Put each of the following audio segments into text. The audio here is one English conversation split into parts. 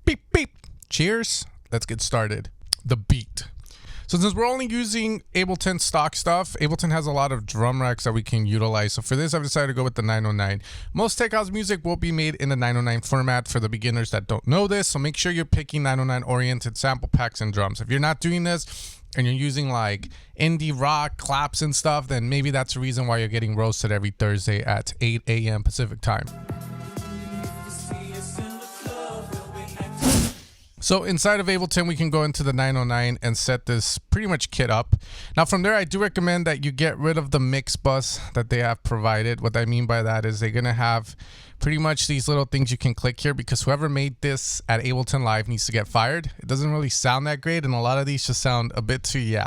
beep, beep. Cheers. Let's get started. The beat. So since we're only using Ableton stock stuff, Ableton has a lot of drum racks that we can utilize. So for this, I've decided to go with the 909. Most tech house music will be made in the 909 format for the beginners that don't know this. So make sure you're picking 909 oriented sample packs and drums. If you're not doing this and you're using like indie rock claps and stuff, then maybe that's the reason why you're getting roasted every Thursday at 8 a.m. Pacific time. So inside of Ableton, we can go into the 909 and set this pretty much kit up. Now from there, I do recommend that you get rid of the mix bus that they have provided. What I mean by that is they're gonna have pretty much these little things you can click here, because whoever made this at Ableton Live needs to get fired. It doesn't really sound that great, and a lot of these just sound a bit too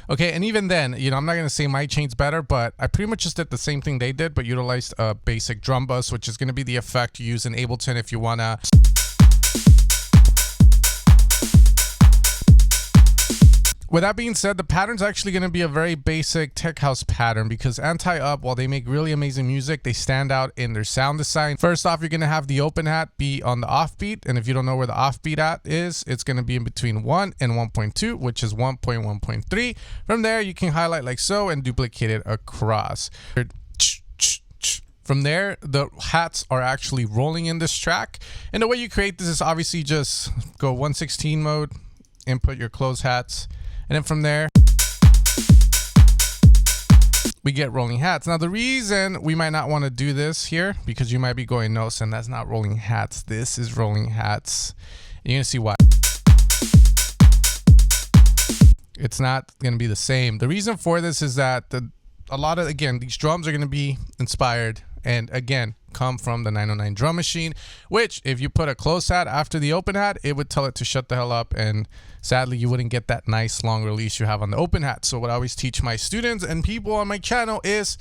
Okay, and even then, you know, I'm not gonna say my chain's better, but I pretty much just did the same thing they did, but utilized a basic drum bus, which is gonna be the effect you use in Ableton if you wanna. With that being said, the pattern's actually going to be a very basic tech house pattern, because Anti-Up, while they make really amazing music, they stand out in their sound design. First off, you're going to have the open hat be on the offbeat, and if you don't know where the offbeat at is, it's going to be in between 1 and 1.2, which is 1.1.3. From there, you can highlight like so and duplicate it across. From there, the hats are actually rolling in this track, and the way you create this is obviously just go 116 mode, input your close hats, and then from there, we get rolling hats. Now, the reason we might not want to do this here, because you might be going, no, Sen, that's not rolling hats. This is rolling hats. And you're going to see why. It's not going to be the same. The reason for this is that a lot of, again, these drums are going to be inspired and, again, come from the 909 drum machine, which if you put a close hat after the open hat, it would tell it to shut the hell up, and sadly you wouldn't get that nice long release you have on the open hat. So what I always teach my students and people on my channel is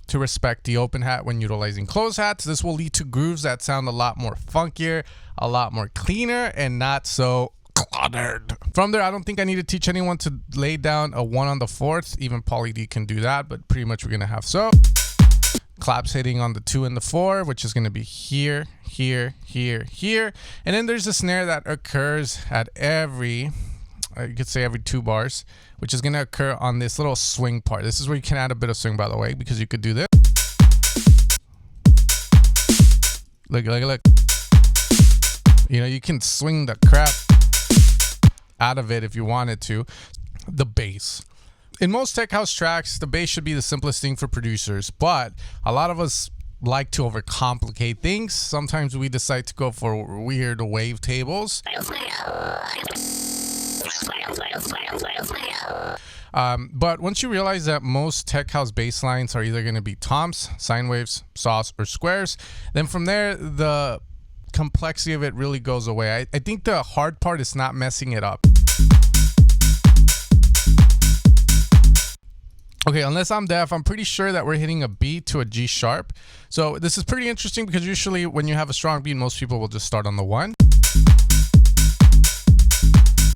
to respect the open hat when utilizing close hats. This will lead to grooves that sound a lot more funkier, a lot more cleaner, and not so cluttered. From there, I don't think I need to teach anyone to lay down a 1 on the 4th. Even Pauly D can do that, but pretty much we're gonna have so claps hitting on the 2 and the 4, which is going to be here, here, here, here. And then there's a snare that occurs at every, you could say every 2 bars, which is going to occur on this little swing part. This is where you can add a bit of swing, by the way, because you could do this. Look. You know, you can swing the crap out of it if you wanted to. The bass. In most tech house tracks, the bass should be the simplest thing for producers, but a lot of us like to overcomplicate things. Sometimes we decide to go for weird wave tables. But once you realize that most tech house bass lines are either going to be toms, sine waves, saws, or squares, then from there, the complexity of it really goes away. I think the hard part is not messing it up. Okay, unless I'm deaf, I'm pretty sure that we're hitting a B to a G sharp. So this is pretty interesting, because usually when you have a strong beat, most people will just start on the 1.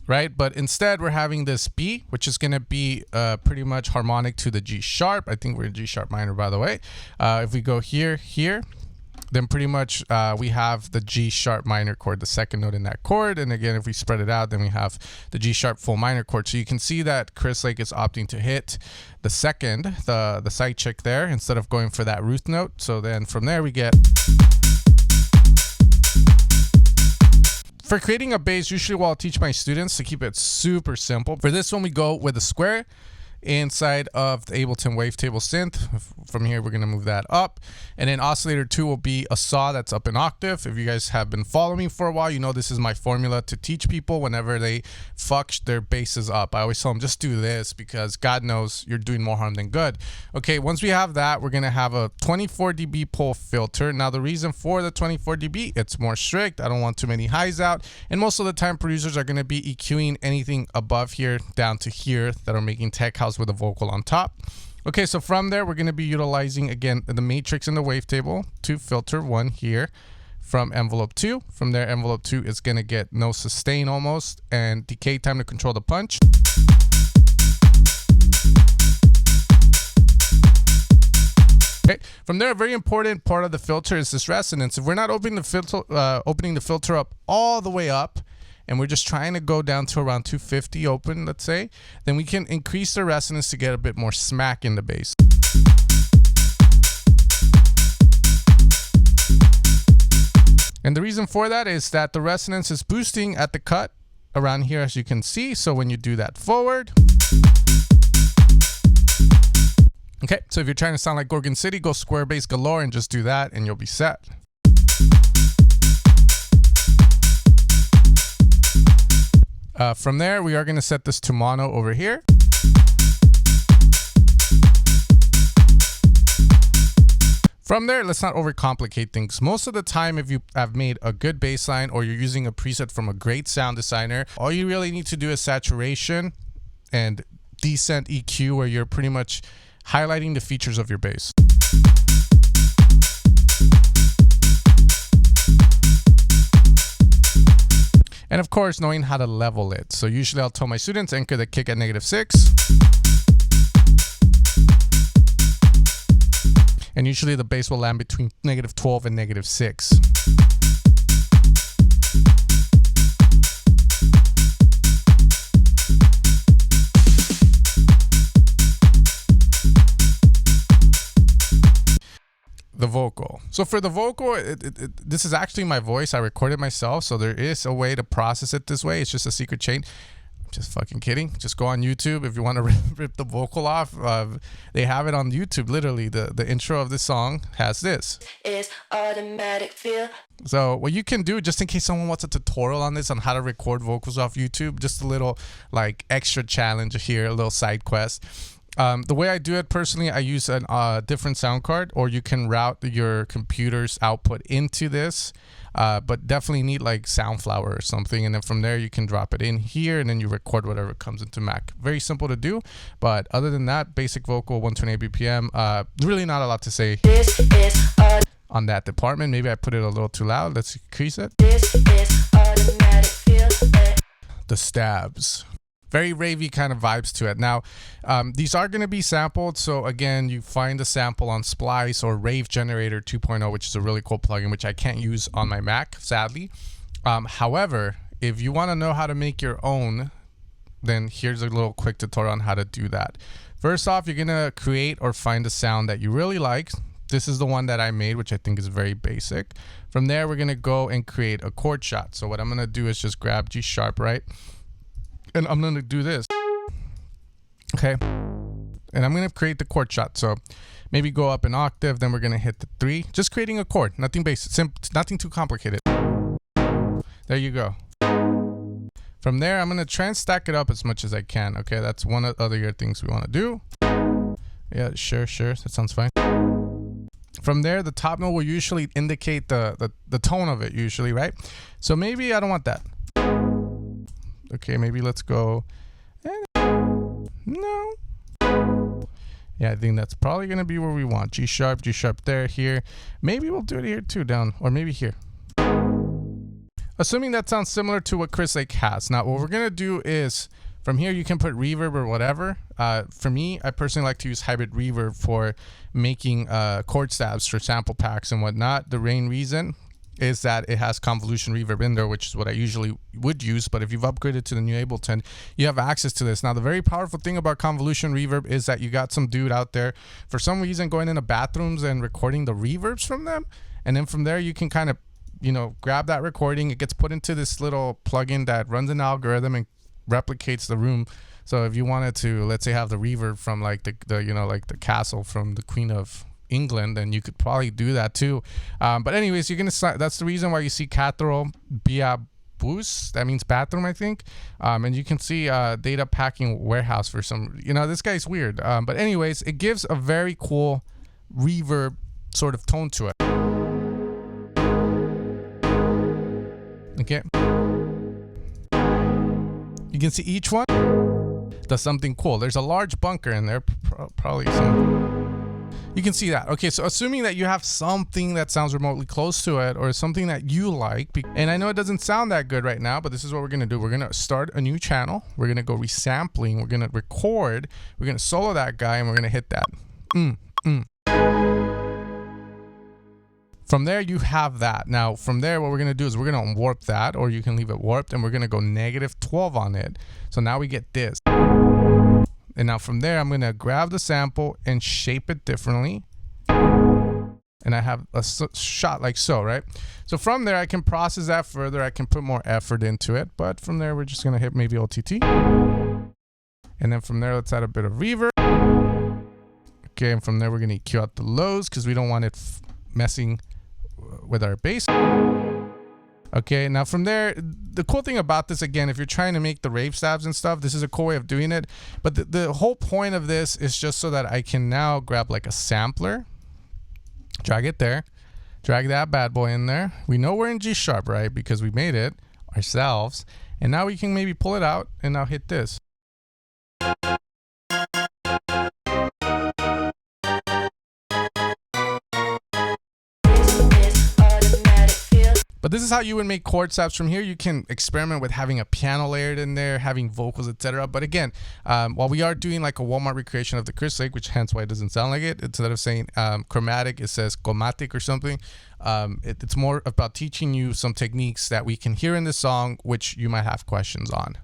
Right? But instead, we're having this B, which is going to be pretty much harmonic to the G sharp. I think we're in G sharp minor, by the way. If we go here, then pretty much we have the G sharp minor chord, the second note in that chord. And again, if we spread it out, then we have the G sharp full minor chord. So you can see that Chris Lake is opting to hit the second, the side check there, instead of going for that root note. So then from there we get. For creating a bass, usually what I'll teach my students to keep it super simple. For this one, we go with a square inside of the Ableton Wavetable Synth. From here, we're going to move that up. And then oscillator 2 will be a saw that's up an octave. If you guys have been following me for a while, you know this is my formula to teach people whenever they fuck their basses up. I always tell them, just do this, because God knows you're doing more harm than good. Okay, once we have that, we're going to have a 24 dB pull filter. Now, the reason for the 24 dB, it's more strict. I don't want too many highs out. And most of the time, producers are going to be EQing anything above here down to here that are making tech house with a vocal on top. Okay, so from there, we're going to be utilizing, again, the matrix in the wavetable to filter 1 here from envelope 2. From there, envelope 2 is going to get no sustain almost, and decay time to control the punch. Okay. From there, a very important part of the filter is this resonance. If we're not opening the filter up all the way up, and we're just trying to go down to around 250 open, let's say, then we can increase the resonance to get a bit more smack in the bass. And the reason for that is that the resonance is boosting at the cut around here, as you can see. So when you do that forward. Okay, so if you're trying to sound like Gorgon City, go square bass galore and just do that and you'll be set. From there, we are going to set this to mono over here. From there, let's not overcomplicate things. Most of the time, if you have made a good bass line or you're using a preset from a great sound designer, all you really need to do is saturation and decent EQ, where you're pretty much highlighting the features of your bass. And of course, knowing how to level it. So usually I'll tell my students, anchor the kick at -6. And usually the bass will land between -12 and -6. The vocal. So for the vocal, this is actually my voice. I recorded myself, so there is a way to process it this way. It's just a secret chain. Just fucking kidding. Just go on YouTube if you want to rip the vocal off. They have it on YouTube. Literally, the intro of this song has this. It's automatic feel. So what you can do, just in case someone wants a tutorial on this, on how to record vocals off YouTube, just a little like extra challenge here, a little side quest. The way I do it personally, I use a different sound card, or you can route your computer's output into this, but definitely need like Soundflower or something. And then from there, you can drop it in here and then you record whatever comes into Mac. Very simple to do. But other than that, basic vocal, 128 BPM, really not a lot to say on that department. Maybe I put it a little too loud. Let's increase it. The stabs. Very ravey kind of vibes to it. Now, these are going to be sampled. So again, you find the sample on Splice or Rave Generator 2.0, which is a really cool plugin, which I can't use on my Mac, sadly. However, if you want to know how to make your own, then here's a little quick tutorial on how to do that. First off, you're going to create or find a sound that you really like. This is the one that I made, which I think is very basic. From there, we're going to go and create a chord shot. So what I'm going to do is just grab G sharp, right? And I'm going to do this. Okay. And I'm going to create the chord shot. So maybe go up an octave, then we're going to hit the 3. Just creating a chord, nothing basic, nothing too complicated. There you go. From there, I'm going to try and stack it up as much as I can. Okay, that's one of the other things we want to do. Yeah, sure. That sounds fine. From there, the top note will usually indicate the tone of it usually, right? So maybe I don't want that. Okay, maybe let's go. No. Yeah, I think that's probably going to be where we want. G sharp there, here. Maybe we'll do it here too, down, or maybe here. Assuming that sounds similar to what Chris Lake has. Now, what we're going to do is, from here, you can put reverb or whatever. For me, I personally like to use hybrid reverb for making chord stabs for sample packs and whatnot. The main reason is that it has convolution reverb in there, which is what I usually would use. But if you've upgraded to the new Ableton, you have access to this. Now, the very powerful thing about convolution reverb is that you got some dude out there, for some reason, going into bathrooms and recording the reverbs from them. And then from there, you can kind of, you know, grab that recording. It gets put into this little plugin that runs an algorithm and replicates the room. So if you wanted to, let's say, have the reverb from like the you know, like the castle from the Queen of England, and you could probably do that too. But anyways, you're gonna, that's the reason why you see Cathedral Biabus, that means bathroom, I think. And you can see data packing warehouse for some, you know, this guy's weird. But anyways, it gives a very cool reverb sort of tone to it. Okay, you can see each one does something cool. There's a large bunker in there, probably some. You can see that. Okay, so assuming that you have something that sounds remotely close to it, or something that you like, and I know it doesn't sound that good right now, but this is what we're gonna do. We're gonna start a new channel. We're gonna go resampling. We're gonna record. We're gonna solo that guy, and we're gonna hit that. From there, you have that. Now, from there, what we're going to do is we're going to warp that, or you can leave it warped, and we're going to go -12 on it. So now we get this. And now from there, I'm going to grab the sample and shape it differently. And I have a shot like so, right? So from there, I can process that further. I can put more effort into it. But from there, we're just going to hit maybe OTT. And then from there, let's add a bit of reverb. Okay, and from there, we're going to EQ out the lows because we don't want it messing with our bass. Okay, now from there, the cool thing about this, again, if you're trying to make the rave stabs and stuff, this is a cool way of doing it. But the whole point of this is just so that I can now grab like a sampler, drag it there, drag that bad boy in there. We know we're in G sharp, right? Because we made it ourselves. And now we can maybe pull it out and now hit this. But this is how you would make chord stabs. From here, you can experiment with having a piano layered in there, having vocals, etc. But again, while we are doing like a Walmart recreation of the Chris Lake, which hence why it doesn't sound like it, instead of saying chromatic, it says chromatic or something. It's more about teaching you some techniques that we can hear in the song, which you might have questions on.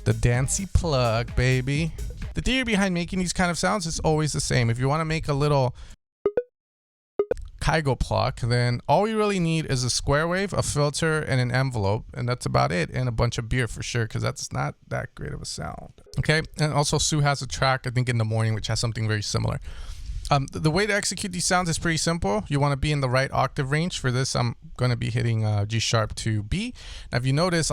The Dancy plug, baby. The theory behind making these kind of sounds is always the same. If you want to make a little Kygo pluck, then all you really need is a square wave, a filter, and an envelope, and that's about it. And a bunch of beer for sure, because that's not that great of a sound. Okay, and also Sue has a track, I think, in the morning, which has something very similar. The way to execute these sounds is pretty simple. You want to be in the right octave range. For this, I'm going to be hitting G sharp to B. Now, if you notice,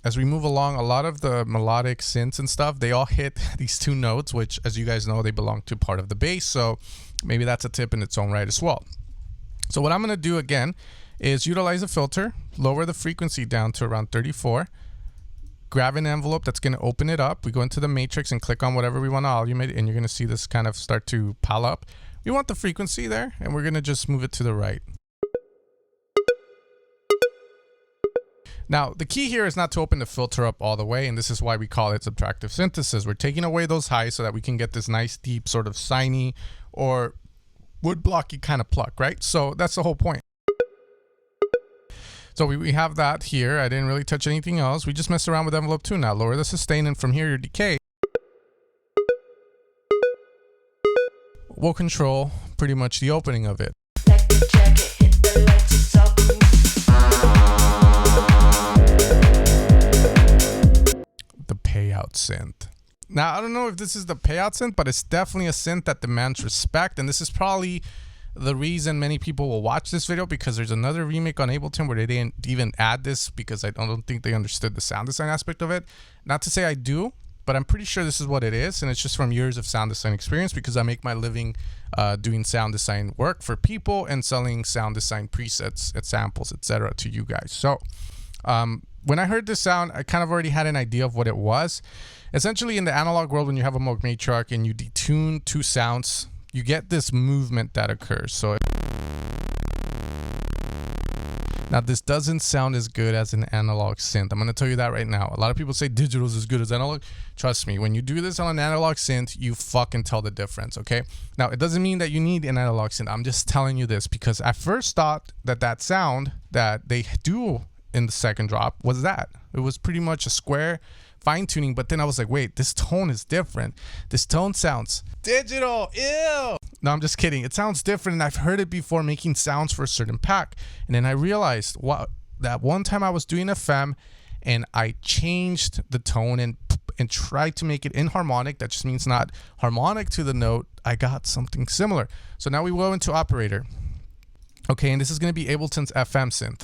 as we move along, a lot of the melodic synths and stuff, they all hit these two notes, which, as you guys know, they belong to part of the bass. So maybe that's a tip in its own right as well. So what I'm going to do again is utilize a filter, lower the frequency down to around 34. Grab an envelope that's going to open it up. We go into the matrix and click on whatever we want to automate, and you're going to see this kind of start to pile up. We want the frequency there, and we're going to just move it to the right. Now, the key here is not to open the filter up all the way, and this is why we call it subtractive synthesis. We're taking away those highs so that we can get this nice, deep, sort of siny or wood blocky kind of pluck, right? So that's the whole point. So we have that here. I didn't really touch anything else. We just messed around with envelope 2 now. Lower the sustain, and from here your decay will control pretty much the opening of it. The Payout synth. Now, I don't know if this is the Payout synth, but it's definitely a synth that demands respect, and this is probably the reason many people will watch this video, because there's another remake on Ableton where they didn't even add this because I don't think they understood the sound design aspect of it. Not to say I do, but I'm pretty sure this is what it is, and it's just from years of sound design experience, because I make my living doing sound design work for people and selling sound design presets and samples, etc. to you guys. So when I heard this sound, I kind of already had an idea of what it was. Essentially, in the analog world, when you have a matriarch and you detune two sounds, you get this movement that occurs. So now this doesn't sound as good as an analog synth. I'm going to tell you that right now. A lot of people say digital is as good as analog. Trust me, when you do this on an analog synth, you fucking tell the difference, okay? Now, it doesn't mean that you need an analog synth. I'm just telling you this because I first thought that sound that they do in the second drop was that. It was pretty much a square fine-tuning, but then I was like, wait, this tone is different. This tone sounds digital. Ew. No, I'm just kidding. It sounds different, and I've heard it before making sounds for a certain pack. And then I realized, wow, that one time I was doing FM and I changed the tone and tried to make it inharmonic. That just means not harmonic to the note. I got something similar. So now we go into operator. Okay, and this is going to be Ableton's FM synth.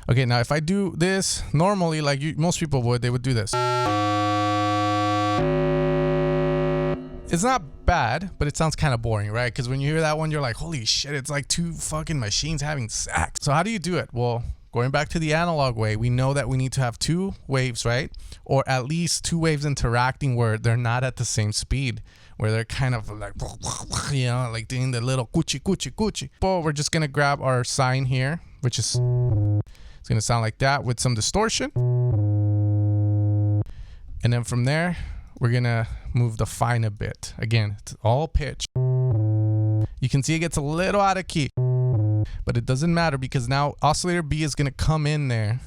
Okay, now if I do this normally, like most people would, they would do this. It's not bad, but it sounds kind of boring, right? Because when you hear that one, you're like, holy shit, it's like two fucking machines having sex. So how do you do it? Well, going back to the analog way, we know that we need to have two waves, right? Or at least two waves interacting where they're not at the same speed, where they're kind of like, you know, like doing the little coochie, coochie, coochie. But we're just going to grab our sine here, which is, it's going to sound like that with some distortion. And then from there, we're going to move the fine a bit. Again, it's all pitch. You can see it gets a little out of key, but it doesn't matter because now oscillator B is going to come in there.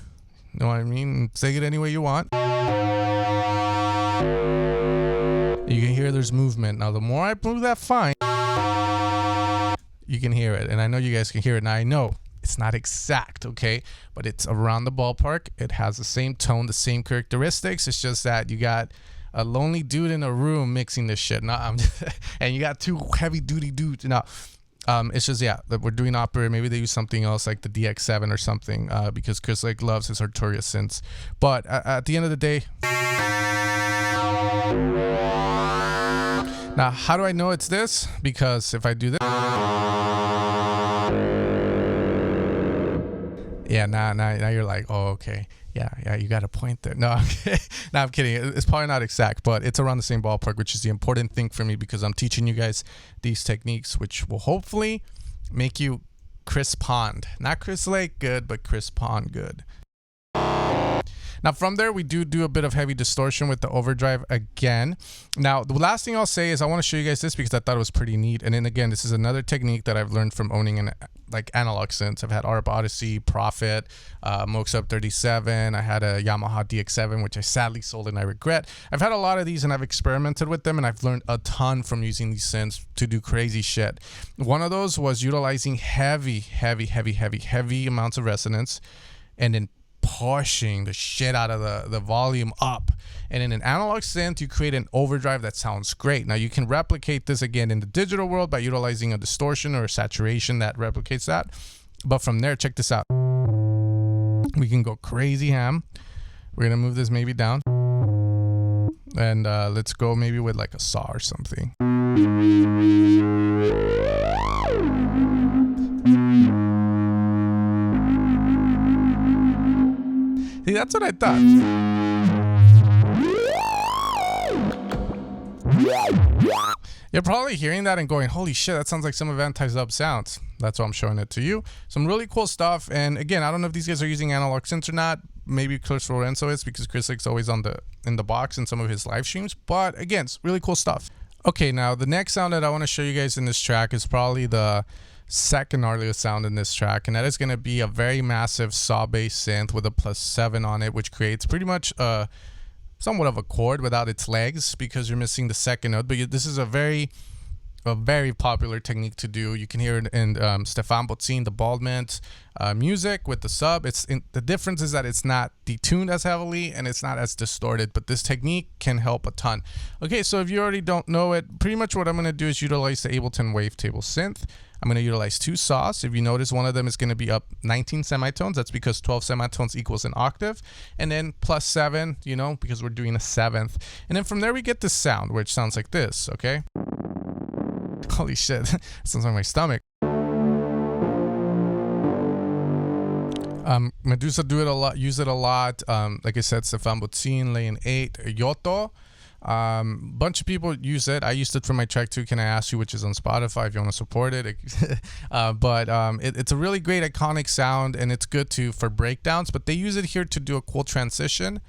You know what I mean? Take it any way you want. You can hear there's movement. Now, the more I move that fine, you can hear it. And I know you guys can hear it. Now, I know it's not exact, okay? But it's around the ballpark. It has the same tone, the same characteristics. It's just that you got a lonely dude in a room mixing this shit. And you got two heavy-duty dudes. Now, it's just, yeah, that we're doing opera. Maybe they use something else like the DX7 or something because Chris like loves his Arturia synths. But at the end of the day, now how do I know it's this? Because if I do this, yeah, now you're like, oh, okay. Yeah, you got a point there. No, no, I'm kidding. It's probably not exact, but it's around the same ballpark, which is the important thing for me because I'm teaching you guys these techniques, which will hopefully make you Chris Pond. Not Chris Lake good, but Chris Pond good. Now from there, we do a bit of heavy distortion with the overdrive again. Now, the last thing I'll say is I want to show you guys this because I thought it was pretty neat. And then again, this is another technique that I've learned from owning an analog synths. I've had ARP Odyssey, Prophet, Moxup 37. I had a Yamaha DX7, which I sadly sold and I regret. I've had a lot of these and I've experimented with them and I've learned a ton from using these synths to do crazy shit. One of those was utilizing heavy amounts of resonance and then pushing the shit out of the volume up. And in an analog synth, you create an overdrive that sounds great. Now you can replicate this again in the digital world by utilizing a distortion or a saturation that replicates that. But from there, check this out. We can go crazy ham. We're gonna move this maybe down. And let's go maybe with like a saw or something. See, that's what I thought. You're probably hearing that and going, holy shit, that sounds like some of Anti-Zub sounds. That's why I'm showing it to you. Some really cool stuff. And again, I don't know if these guys are using analog synths or not. Maybe Chris Lorenzo is because Chris Lake's always in the box in some of his live streams. But again, it's really cool stuff. Okay, now the next sound that I want to show you guys in this track is probably the second gnarliest sound in this track, and that is going to be a very massive saw bass synth with a +7 on it, which creates pretty much somewhat of a chord without its legs because you're missing the second note. But this is a very popular technique to do. You can hear it in Stefan Botzin, the Baldment music with the sub. The difference is that it's not detuned as heavily and it's not as distorted, but this technique can help a ton. Okay, so if you already don't know it, pretty much what I'm going to do is utilize the Ableton Wavetable synth. I'm going to utilize two saws. If you notice, one of them is going to be up 19 semitones. That's because 12 semitones equals an octave. And then +7, you know, because we're doing a seventh. And then from there, we get this sound, which sounds like this, okay? Holy shit, it sounds like my stomach. Medusa use it a lot. Like I said, Stefan Botzin, Lane 8, Yoto. Bunch of people use it. I used it for my track too, Can I Ask You, which is on Spotify if you want to support it. It's a really great iconic sound and it's good too for breakdowns, but they use it here to do a cool transition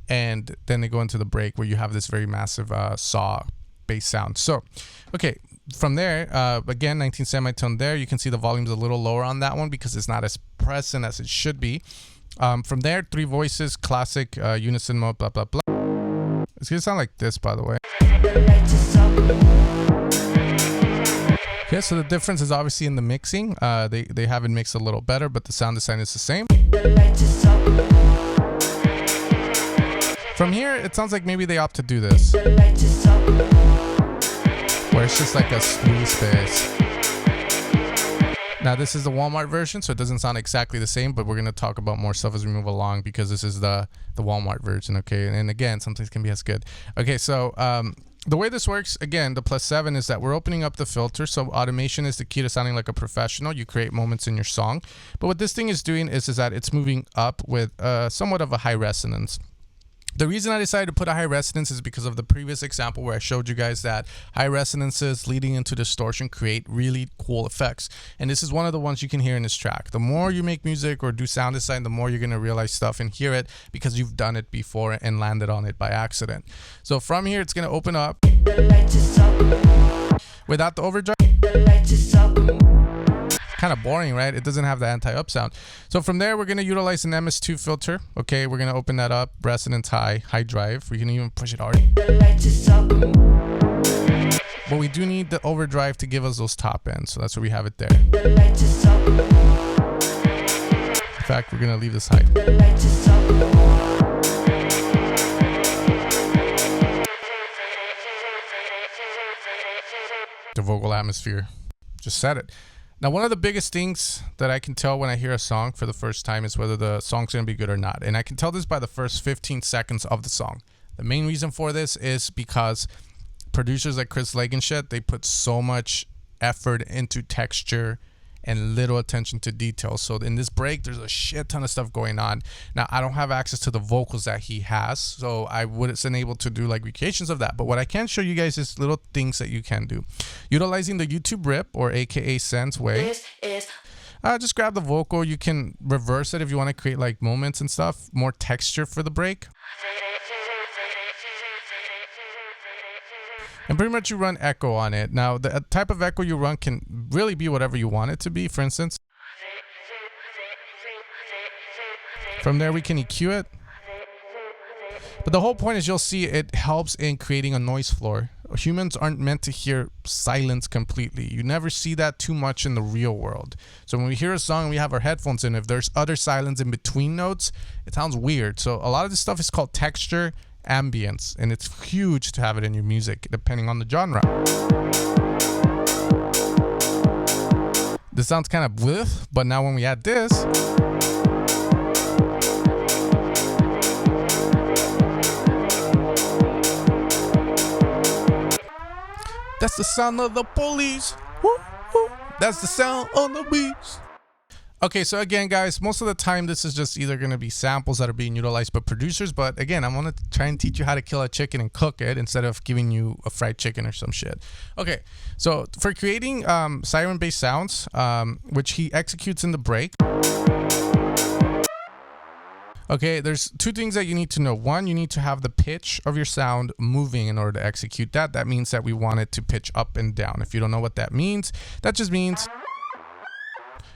and then they go into the break where you have this very massive saw bass sound. So okay, from there, again, 19 semitone there. You can see the volume's a little lower on that one because it's not as present as it should be. From there, 3 voices, classic unison mode, blah blah blah. It's gonna sound like this, by the way. Okay, so the difference is obviously in the mixing. They have it mixed a little better, but the sound design is the same. From here, it sounds like maybe they opt to do this, where it's just like a squeeze bass. Now this is the Walmart version, so it doesn't sound exactly the same, but we're going to talk about more stuff as we move along because this is the Walmart version, okay? And again, some things can be as good. Okay, so the way this works, again, the +7 is that we're opening up the filter, so automation is the key to sounding like a professional. You create moments in your song. But what this thing is doing is that it's moving up with somewhat of a high resonance. The reason I decided to put a high resonance is because of the previous example where I showed you guys that high resonances leading into distortion create really cool effects. And this is one of the ones you can hear in this track. The more you make music or do sound design, the more you're going to realize stuff and hear it because you've done it before and landed on it by accident. So from here, it's going to open up without the overdrive. Kind of boring, right? It doesn't have the anti-up sound. So from there, we're going to utilize an MS2 filter. Okay, we're going to open that up, resonance high drive. We can even push it hard. But we do need the overdrive to give us those top ends. So that's where we have it there. In fact, we're going to leave this high. The vocal atmosphere. Just said it. Now, one of the biggest things that I can tell when I hear a song for the first time is whether the song's going to be good or not. And I can tell this by the first 15 seconds of the song. The main reason for this is because producers like Chris Lake and shit, they put so much effort into texture and little attention to detail. So in this break, there's a shit ton of stuff going on. Now, I don't have access to the vocals that he has, so I wasn't able to do like recreations of that. But what I can show you guys is little things that you can do. Utilizing the YouTube rip, or aka Sense way. Just grab the vocal. You can reverse it if you want to create like moments and stuff, more texture for the break. And pretty much you run echo on it. Now, the type of echo you run can really be whatever you want it to be. For instance, from there we can EQ it. But the whole point is you'll see it helps in creating a noise floor. Humans aren't meant to hear silence completely. You never see that too much in the real world. So when we hear a song and we have our headphones in, if there's utter silence in between notes, it sounds weird. So a lot of this stuff is called texture ambience, and it's huge to have it in your music depending on the genre. This sounds kind of bleh, but now when we add this, that's the sound of the police. Woo, woo. That's the sound on the beats. Okay, so again, guys, most of the time this is just either going to be samples that are being utilized by producers. But again, I want to try and teach you how to kill a chicken and cook it instead of giving you a fried chicken or some shit. Okay, so for creating siren-based sounds, which he executes in the break. Okay, there's two things that you need to know. One, you need to have the pitch of your sound moving in order to execute that. That means that we want it to pitch up and down. If you don't know what that means, that just means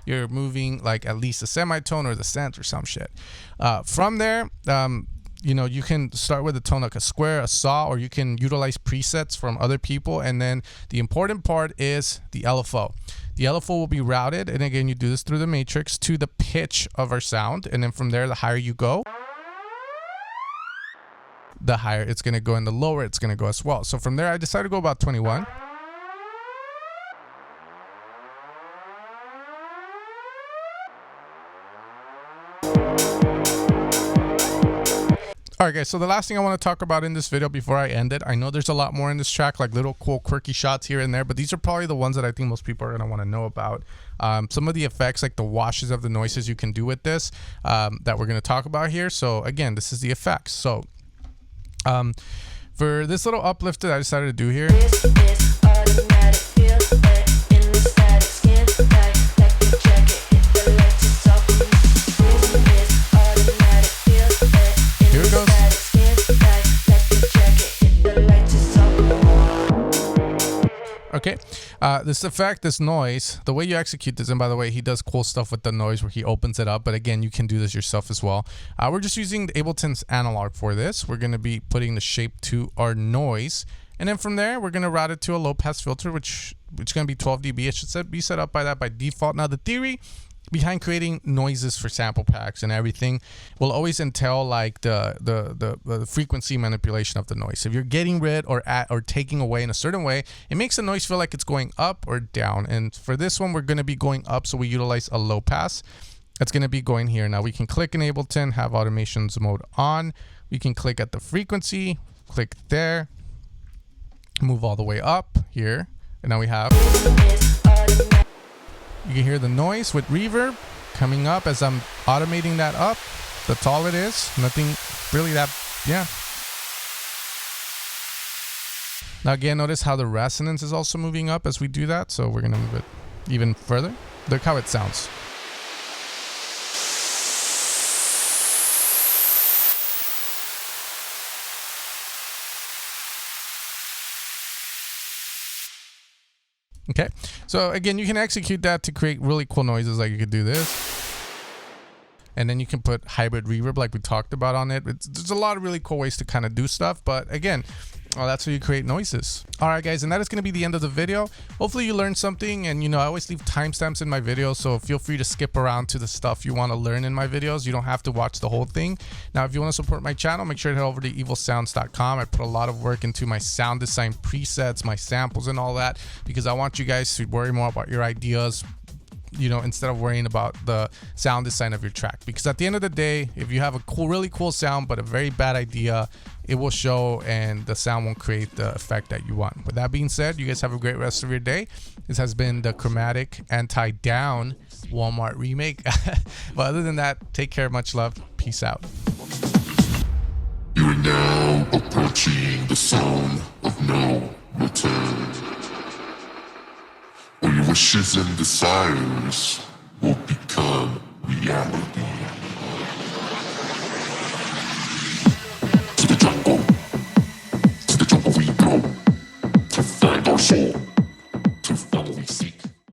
you're moving like at least a semitone or the cent or some shit. From there, you know, you can start with a tone like a square, a saw, or you can utilize presets from other people. And then the important part is the LFO. The LFO will be routed, and again, you do this through the matrix to the pitch of our sound. And then from there, the higher you go, the higher it's going to go, and the lower it's going to go as well. So from there, I decided to go about 21. Alright guys, so the last thing I want to talk about in this video before I end it, I know there's a lot more in this track, like little cool quirky shots here and there, but these are probably the ones that I think most people are going to want to know about. Some of the effects, like the washes of the noises you can do with this, that we're going to talk about here. So again, this is the effects. So for this little uplift that I decided to do here, this is automatic, feel it in the static skin, like the jacket, hit the lights, it's off. This is automatic, feel it. Here it goes. Okay, this effect, this noise, the way you execute this, and by the way, he does cool stuff with the noise where he opens it up, but again, you can do this yourself as well. We're just using the Ableton's analog for this. We're going to be putting the shape to our noise, and then from there, we're going to route it to a low pass filter, which is going to be 12 dB. It should be set up by that by default. Now, the theory behind creating noises for sample packs and everything will always entail like the frequency manipulation of the noise. If you're getting rid or taking away in a certain way, it makes the noise feel like it's going up or down. And for this one, we're going to be going up, so we utilize a low pass. That's going to be going here. Now we can click in Ableton, have automations mode on. We can click at the frequency, click there, move all the way up here, and now we have. You can hear the noise with reverb coming up as I'm automating that up. That's all it is. Nothing really that yeah. Now again, notice how the resonance is also moving up as we do that. So we're gonna move it even further. Look how it sounds. Okay, so again, you can execute that to create really cool noises. Like you could do this, and then you can put hybrid reverb like we talked about on it. There's a lot of really cool ways to kind of do stuff, but again, that's how you create noises. All right, guys, and that is going to be the end of the video. Hopefully you learned something, and you know, I always leave timestamps in my videos, so feel free to skip around to the stuff you want to learn in my videos. You don't have to watch the whole thing. Now, if you want to support my channel, make sure to head over to evilsounds.com. I put a lot of work into my sound design presets, my samples, and all that, because I want you guys to worry more about your ideas, you know, instead of worrying about the sound design of your track. Because at the end of the day, if you have a cool, really cool sound but a very bad idea, it will show and the sound won't create the effect that you want. With that being said, you guys have a great rest of your day. This has been the Chromatic Anti-Down Walmart remake. But other than that, take care, much love, peace out. You are now approaching the zone of no return, where your wishes and desires will become reality.